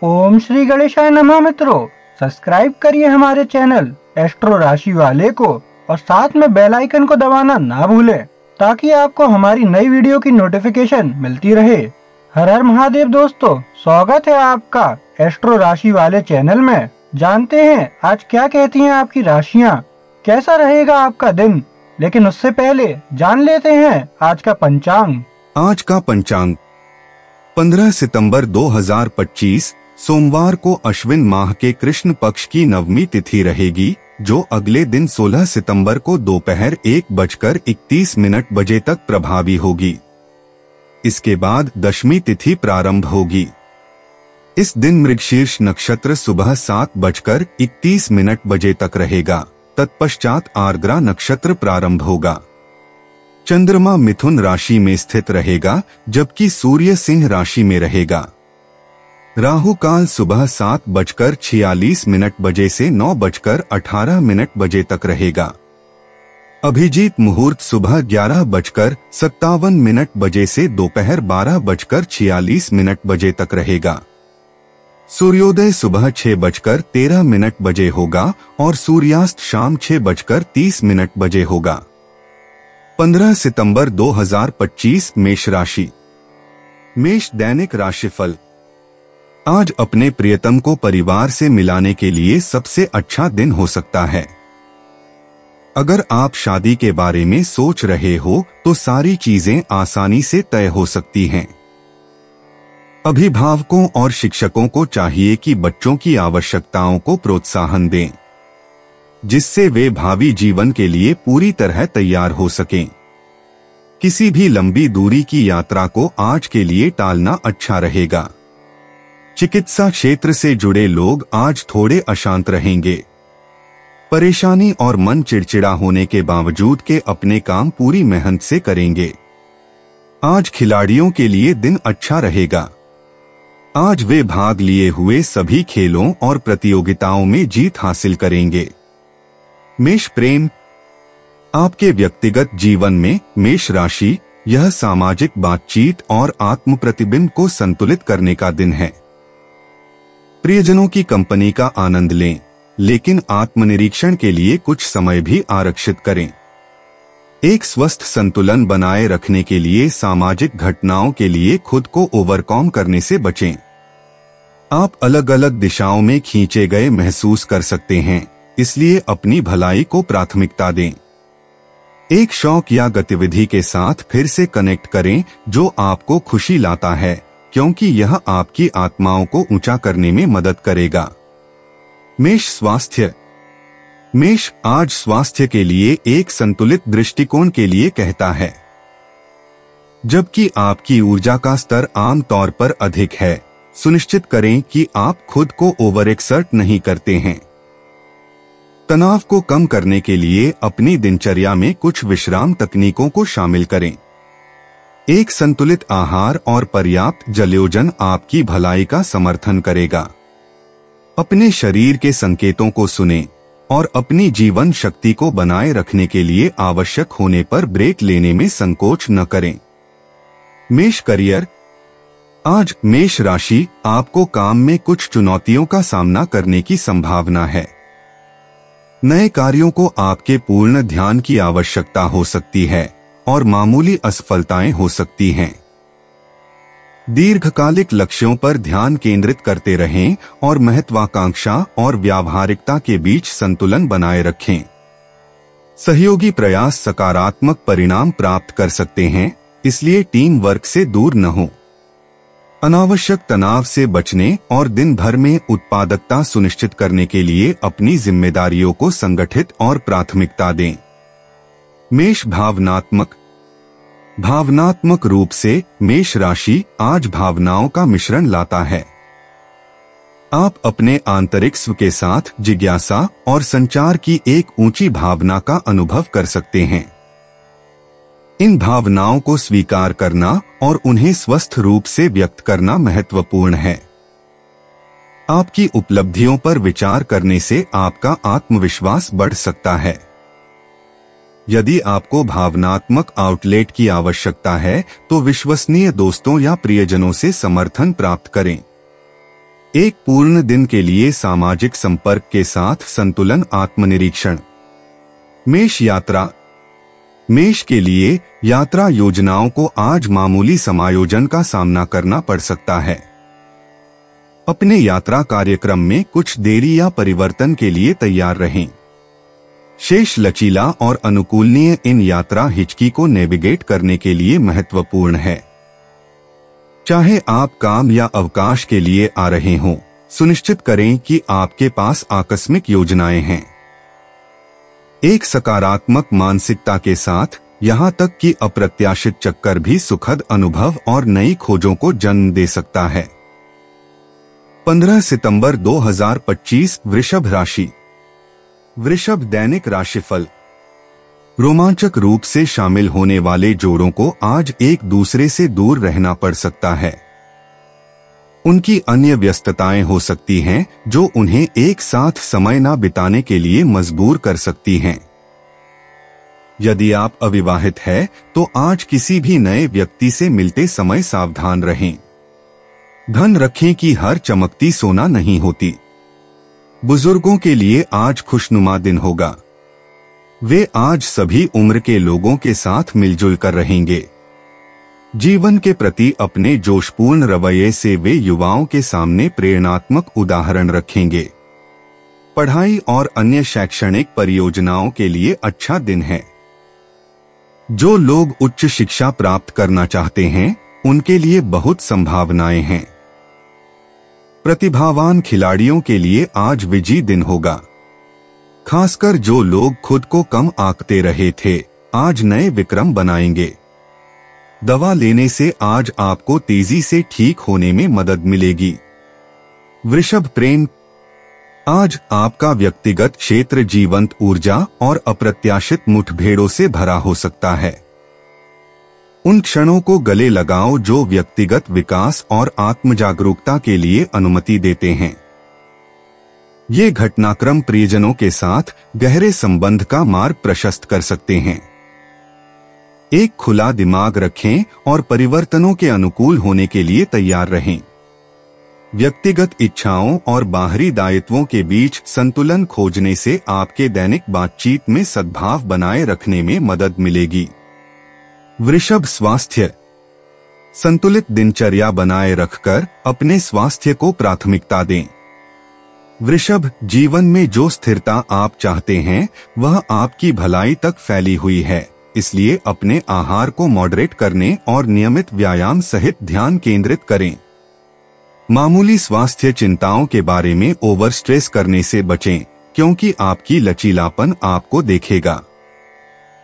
ओम श्री गणेशाय नमः। मित्रों, सब्सक्राइब करिए हमारे चैनल एस्ट्रो राशि वाले को और साथ में बेल आइकन को दबाना ना भूलें ताकि आपको हमारी नई वीडियो की नोटिफिकेशन मिलती रहे। हर हर महादेव दोस्तों, स्वागत है आपका एस्ट्रो राशि वाले चैनल में। जानते हैं आज क्या कहती हैं आपकी राशियां, कैसा रहेगा आपका दिन। लेकिन उससे पहले जान लेते हैं आज का पंचांग। आज का पंचांग 15 सितंबर 2025 सोमवार को अश्विन माह के कृष्ण पक्ष की नवमी तिथि रहेगी, जो अगले दिन 16 सितंबर को दोपहर 1:31 बजे तक प्रभावी होगी। इसके बाद दशमी तिथि प्रारंभ होगी। इस दिन मृगशीर्ष नक्षत्र सुबह 7:31 बजे तक रहेगा। तत्पश्चात आर्द्रा नक्षत्र प्रारंभ होगा। चंद्रमा मिथुन राशि में स्थित रहेगा, जबकि सूर्य सिंह राशि में रहेगा। राहु काल सुबह 7:46 बजे से 9:18 बजे तक रहेगा। अभिजीत मुहूर्त सुबह 11:57 बजे से दोपहर 12:46 बजे तक रहेगा। सूर्योदय सुबह 6:13 बजे होगा और सूर्यास्त शाम 6:30 बजे होगा। 15 सितंबर 2025 मेष राशि। मेष दैनिक राशिफल। आज अपने प्रियतम को परिवार से मिलाने के लिए सबसे अच्छा दिन हो सकता है। अगर आप शादी के बारे में सोच रहे हो तो सारी चीजें आसानी से तय हो सकती हैं। अभिभावकों और शिक्षकों को चाहिए कि बच्चों की आवश्यकताओं को प्रोत्साहन दें, जिससे वे भावी जीवन के लिए पूरी तरह तैयार हो सकें। किसी भी लंबी दूरी की यात्रा को आज के लिए टालना अच्छा रहेगा। चिकित्सा क्षेत्र से जुड़े लोग आज थोड़े अशांत रहेंगे। परेशानी और मन चिड़चिड़ा होने के बावजूद के अपने काम पूरी मेहनत से करेंगे। आज खिलाड़ियों के लिए दिन अच्छा रहेगा। आज वे भाग लिए हुए सभी खेलों और प्रतियोगिताओं में जीत हासिल करेंगे। मेष प्रेम। आपके व्यक्तिगत जीवन में मेष राशि, यह सामाजिक बातचीत और आत्म प्रतिबिंब को संतुलित करने का दिन है। प्रियजनों की कंपनी का आनंद लें, लेकिन आत्मनिरीक्षण के लिए कुछ समय भी आरक्षित करें। एक स्वस्थ संतुलन बनाए रखने के लिए सामाजिक घटनाओं के लिए खुद को ओवरकम करने से बचें। आप अलग अलग दिशाओं में खींचे गए महसूस कर सकते हैं, इसलिए अपनी भलाई को प्राथमिकता दें। एक शौक या गतिविधि के साथ फिर से कनेक्ट करें जो आपको खुशी लाता है, क्योंकि यह आपकी आत्माओं को ऊंचा करने में मदद करेगा। मेष स्वास्थ्य। मेष आज स्वास्थ्य के लिए एक संतुलित दृष्टिकोण के लिए कहता है। जबकि आपकी ऊर्जा का स्तर आम तौर पर अधिक है, सुनिश्चित करें कि आप खुद को ओवर एक्सर्ट नहीं करते हैं। तनाव को कम करने के लिए अपनी दिनचर्या में कुछ विश्राम तकनीकों को शामिल करें। एक संतुलित आहार और पर्याप्त जलयोजन आपकी भलाई का समर्थन करेगा। अपने शरीर के संकेतों को सुनें और अपनी जीवन शक्ति को बनाए रखने के लिए आवश्यक होने पर ब्रेक लेने में संकोच न करें। मेष करियर। आज मेष राशि, आपको काम में कुछ चुनौतियों का सामना करने की संभावना है। नए कार्यों को आपके पूर्ण ध्यान की आवश्यकता हो सकती है और मामूली असफलताएं हो सकती हैं। दीर्घकालिक लक्ष्यों पर ध्यान केंद्रित करते रहें और महत्वाकांक्षा और व्यावहारिकता के बीच संतुलन बनाए रखें। सहयोगी प्रयास सकारात्मक परिणाम प्राप्त कर सकते हैं, इसलिए टीम वर्क से दूर न हो। अनावश्यक तनाव से बचने और दिन भर में उत्पादकता सुनिश्चित करने के लिए अपनी जिम्मेदारियों को संगठित और प्राथमिकता दें। मेष भावनात्मक। भावनात्मक रूप से मेष राशि आज भावनाओं का मिश्रण लाता है। आप अपने आंतरिक स्व के साथ जिज्ञासा और संचार की एक ऊंची भावना का अनुभव कर सकते हैं। इन भावनाओं को स्वीकार करना और उन्हें स्वस्थ रूप से व्यक्त करना महत्वपूर्ण है। आपकी उपलब्धियों पर विचार करने से आपका आत्मविश्वास बढ़ सकता है। यदि आपको भावनात्मक आउटलेट की आवश्यकता है तो विश्वसनीय दोस्तों या प्रियजनों से समर्थन प्राप्त करें। एक पूर्ण दिन के लिए सामाजिक संपर्क के साथ संतुलन आत्मनिरीक्षण। मेष यात्रा। मेष के लिए यात्रा योजनाओं को आज मामूली समायोजन का सामना करना पड़ सकता है। अपने यात्रा कार्यक्रम में कुछ देरी या परिवर्तन के लिए तैयार रहें। शेष लचीला और अनुकूलनीय इन यात्रा हिचकी को नेविगेट करने के लिए महत्वपूर्ण है। चाहे आप काम या अवकाश के लिए आ रहे हों, सुनिश्चित करें कि आपके पास आकस्मिक योजनाएं हैं। एक सकारात्मक मानसिकता के साथ यहां तक कि अप्रत्याशित चक्कर भी सुखद अनुभव और नई खोजों को जन्म दे सकता है। 15 सितंबर 2025 वृषभ राशि। वृषभ दैनिक राशिफल। रोमांचक रूप से शामिल होने वाले जोड़ों को आज एक दूसरे से दूर रहना पड़ सकता है। उनकी अन्य व्यस्तताएं हो सकती हैं जो उन्हें एक साथ समय न बिताने के लिए मजबूर कर सकती हैं। यदि आप अविवाहित हैं, तो आज किसी भी नए व्यक्ति से मिलते समय सावधान रहें। धन रखें कि हर चमकती सोना नहीं होती। बुजुर्गों के लिए आज खुशनुमा दिन होगा। वे आज सभी उम्र के लोगों के साथ मिलजुल कर रहेंगे। जीवन के प्रति अपने जोशपूर्ण रवैये से वे युवाओं के सामने प्रेरणात्मक उदाहरण रखेंगे। पढ़ाई और अन्य शैक्षणिक परियोजनाओं के लिए अच्छा दिन है। जो लोग उच्च शिक्षा प्राप्त करना चाहते हैं, उनके लिए बहुत संभावनाएं हैं। प्रतिभावान खिलाड़ियों के लिए आज विजयी दिन होगा। खासकर जो लोग खुद को कम आंकते रहे थे, आज नए विक्रम बनाएंगे। दवा लेने से आज आपको तेजी से ठीक होने में मदद मिलेगी। वृषभ प्रेम। आज आपका व्यक्तिगत क्षेत्र जीवंत ऊर्जा और अप्रत्याशित मुठभेड़ों से भरा हो सकता है। उन क्षणों को गले लगाओ जो व्यक्तिगत विकास और आत्मजागरूकता के लिए अनुमति देते हैं। ये घटनाक्रम प्रियजनों के साथ गहरे संबंध का मार्ग प्रशस्त कर सकते हैं। एक खुला दिमाग रखें और परिवर्तनों के अनुकूल होने के लिए तैयार रहें। व्यक्तिगत इच्छाओं और बाहरी दायित्वों के बीच संतुलन खोजने से आपके दैनिक बातचीत में सद्भाव बनाए रखने में मदद मिलेगी। वृषभ स्वास्थ्य। संतुलित दिनचर्या बनाए रखकर अपने स्वास्थ्य को प्राथमिकता दें। वृषभ जीवन में जो स्थिरता आप चाहते हैं, वह आपकी भलाई तक फैली हुई है। इसलिए अपने आहार को मॉडरेट करने और नियमित व्यायाम सहित ध्यान केंद्रित करें। मामूली स्वास्थ्य चिंताओं के बारे में ओवर स्ट्रेस करने से बचें, क्योंकि आपकी लचीलापन आपको देखेगा।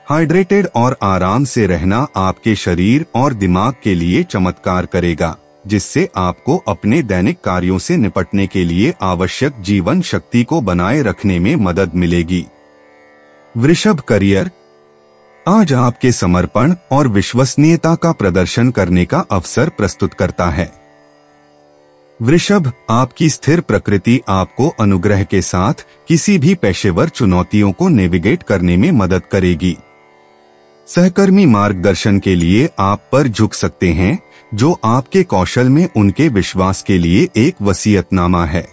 हाइड्रेटेड और आराम से रहना आपके शरीर और दिमाग के लिए चमत्कार करेगा, जिससे आपको अपने दैनिक कार्यों से निपटने के लिए आवश्यक जीवन शक्ति को बनाए रखने में मदद मिलेगी। वृषभ करियर। आज आपके समर्पण और विश्वसनीयता का प्रदर्शन करने का अवसर प्रस्तुत करता है। वृषभ, आपकी स्थिर प्रकृति आपको अनुग्रह के साथ किसी भी पेशेवर चुनौतियों को नेविगेट करने में मदद करेगी। सहकर्मी मार्गदर्शन के लिए आप पर झुक सकते हैं, जो आपके कौशल में उनके विश्वास के लिए एक वसीयतनामा है।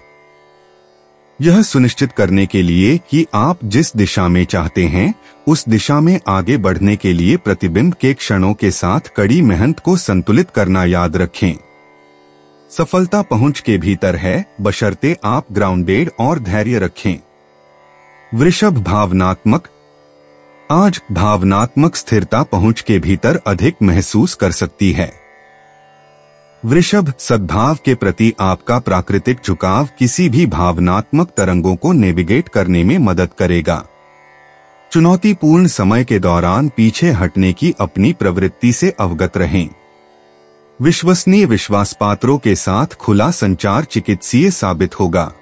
यह सुनिश्चित करने के लिए कि आप जिस दिशा में चाहते हैं, उस दिशा में आगे बढ़ने के लिए प्रतिबिंब के क्षणों के साथ कड़ी मेहनत को संतुलित करना याद रखें। सफलता पहुंच के भीतर है, बशर्ते आप ग्राउंडेड और धैर्य रखें। वृषभ भावनात्मक। आज भावनात्मक स्थिरता पहुंच के भीतर अधिक महसूस कर सकती है। वृषभ, सद्भाव के प्रति आपका प्राकृतिक झुकाव किसी भी भावनात्मक तरंगों को नेविगेट करने में मदद करेगा। चुनौतीपूर्ण समय के दौरान पीछे हटने की अपनी प्रवृत्ति से अवगत रहें। विश्वसनीय विश्वासपात्रों के साथ खुला संचार चिकित्सीय साबित होगा।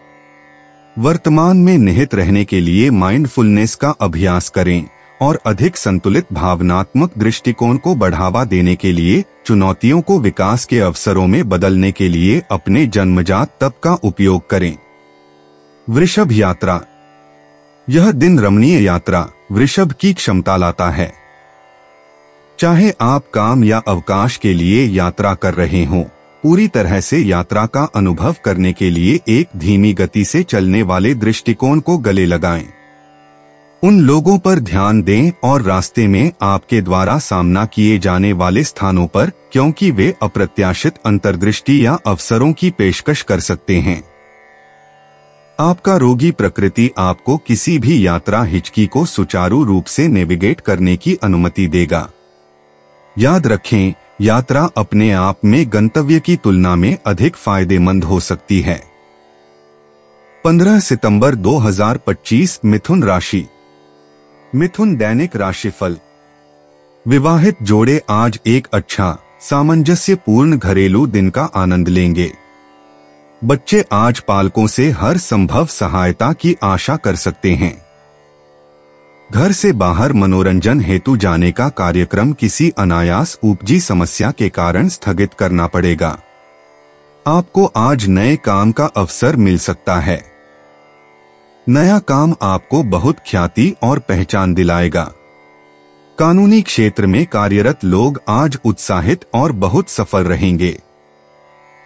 वर्तमान में निहित रहने के लिए माइंडफुलनेस का अभ्यास करें और अधिक संतुलित भावनात्मक दृष्टिकोण को बढ़ावा देने के लिए चुनौतियों को विकास के अवसरों में बदलने के लिए अपने जन्मजात तप का उपयोग करें। वृषभ यात्रा। यह दिन रमणीय यात्रा वृषभ की क्षमता लाता है। चाहे आप काम या अवकाश के लिए यात्रा कर रहे हों, पूरी तरह से यात्रा का अनुभव करने के लिए एक धीमी गति से चलने वाले दृष्टिकोण को गले लगाएं। उन लोगों पर ध्यान दें और रास्ते में आपके द्वारा सामना किए जाने वाले स्थानों पर, क्योंकि वे अप्रत्याशित अंतर्दृष्टि या अवसरों की पेशकश कर सकते हैं। आपका रोगी प्रकृति आपको किसी भी यात्रा हिचकी को सुचारू रूप से नेविगेट करने की अनुमति देगा। याद रखें, यात्रा अपने आप में गंतव्य की तुलना में अधिक फायदेमंद हो सकती है। 15 सितंबर 2025 मिथुन राशि। मिथुन दैनिक राशिफल। विवाहित जोड़े आज एक अच्छा सामंजस्यपूर्ण घरेलू दिन का आनंद लेंगे। बच्चे आज पालकों से हर संभव सहायता की आशा कर सकते हैं। घर से बाहर मनोरंजन हेतु जाने का कार्यक्रम किसी अनायास उपजी समस्या के कारण स्थगित करना पड़ेगा। आपको आज नए काम का अवसर मिल सकता है। नया काम आपको बहुत ख्याति और पहचान दिलाएगा। कानूनी क्षेत्र में कार्यरत लोग आज उत्साहित और बहुत सफल रहेंगे।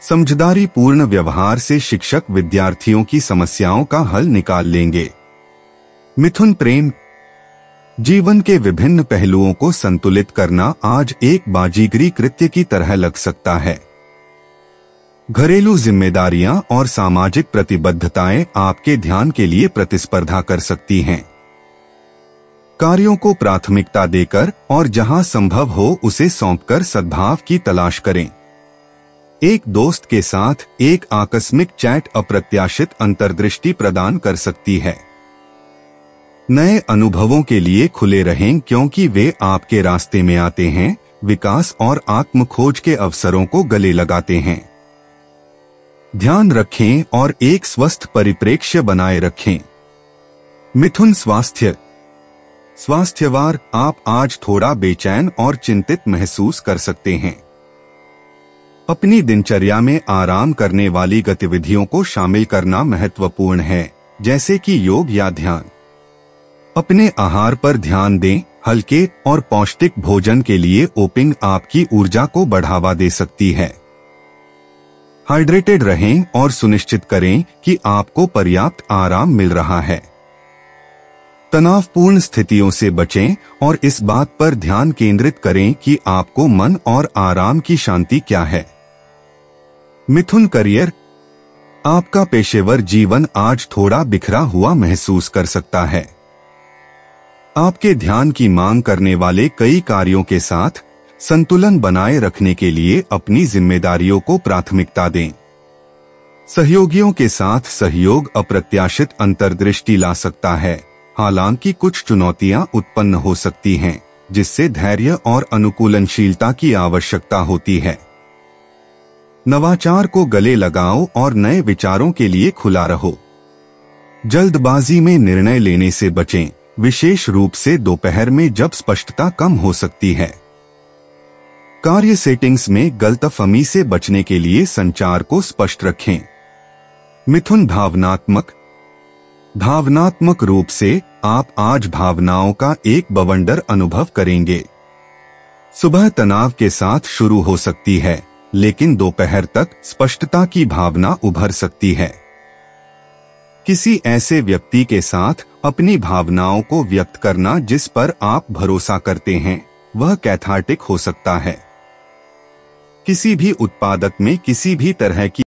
समझदारी पूर्ण व्यवहार से शिक्षक विद्यार्थियों की समस्याओं का हल निकाल लेंगे। मिथुन प्रेम। जीवन के विभिन्न पहलुओं को संतुलित करना आज एक बाजीगरी कृत्य की तरह लग सकता है। घरेलू जिम्मेदारियां और सामाजिक प्रतिबद्धताएं आपके ध्यान के लिए प्रतिस्पर्धा कर सकती हैं। कार्यों को प्राथमिकता देकर और जहां संभव हो उसे सौंपकर सद्भाव की तलाश करें। एक दोस्त के साथ एक आकस्मिक चैट अप्रत्याशित अंतर्दृष्टि प्रदान कर सकती है। नए अनुभवों के लिए खुले रहें, क्योंकि वे आपके रास्ते में आते हैं, विकास और आत्म खोज के अवसरों को गले लगाते हैं। ध्यान रखें और एक स्वस्थ परिप्रेक्ष्य बनाए रखें। मिथुन स्वास्थ्य। स्वास्थ्यवार, आप आज थोड़ा बेचैन और चिंतित महसूस कर सकते हैं। अपनी दिनचर्या में आराम करने वाली गतिविधियों को शामिल करना महत्वपूर्ण है, जैसे कि योग या ध्यान। अपने आहार पर ध्यान दें। हल्के और पौष्टिक भोजन के लिए ओपिंग आपकी ऊर्जा को बढ़ावा दे सकती है। हाइड्रेटेड रहें और सुनिश्चित करें कि आपको पर्याप्त आराम मिल रहा है। तनावपूर्ण स्थितियों से बचें और इस बात पर ध्यान केंद्रित करें कि आपको मन और आराम की शांति क्या है। मिथुन करियर। आपका पेशेवर जीवन आज थोड़ा बिखरा हुआ महसूस कर सकता है। आपके ध्यान की मांग करने वाले कई कार्यों के साथ संतुलन बनाए रखने के लिए अपनी जिम्मेदारियों को प्राथमिकता दें। सहयोगियों के साथ सहयोग अप्रत्याशित अंतर्दृष्टि ला सकता है, हालांकि कुछ चुनौतियां उत्पन्न हो सकती हैं, जिससे धैर्य और अनुकूलनशीलता की आवश्यकता होती है। नवाचार को गले लगाओ और नए विचारों के लिए खुला रहो। जल्दबाजी में निर्णय लेने से बचें, विशेष रूप से दोपहर में जब स्पष्टता कम हो सकती है। कार्य सेटिंग्स में गलतफहमी से बचने के लिए संचार को स्पष्ट रखें। मिथुन भावनात्मक। भावनात्मक रूप से आप आज भावनाओं का एक बवंडर अनुभव करेंगे। सुबह तनाव के साथ शुरू हो सकती है, लेकिन दोपहर तक स्पष्टता की भावना उभर सकती है। किसी ऐसे व्यक्ति के साथ अपनी भावनाओं को व्यक्त करना जिस पर आप भरोसा करते हैं, वह कैथार्टिक हो सकता है। किसी भी उत्पादक में किसी भी तरह की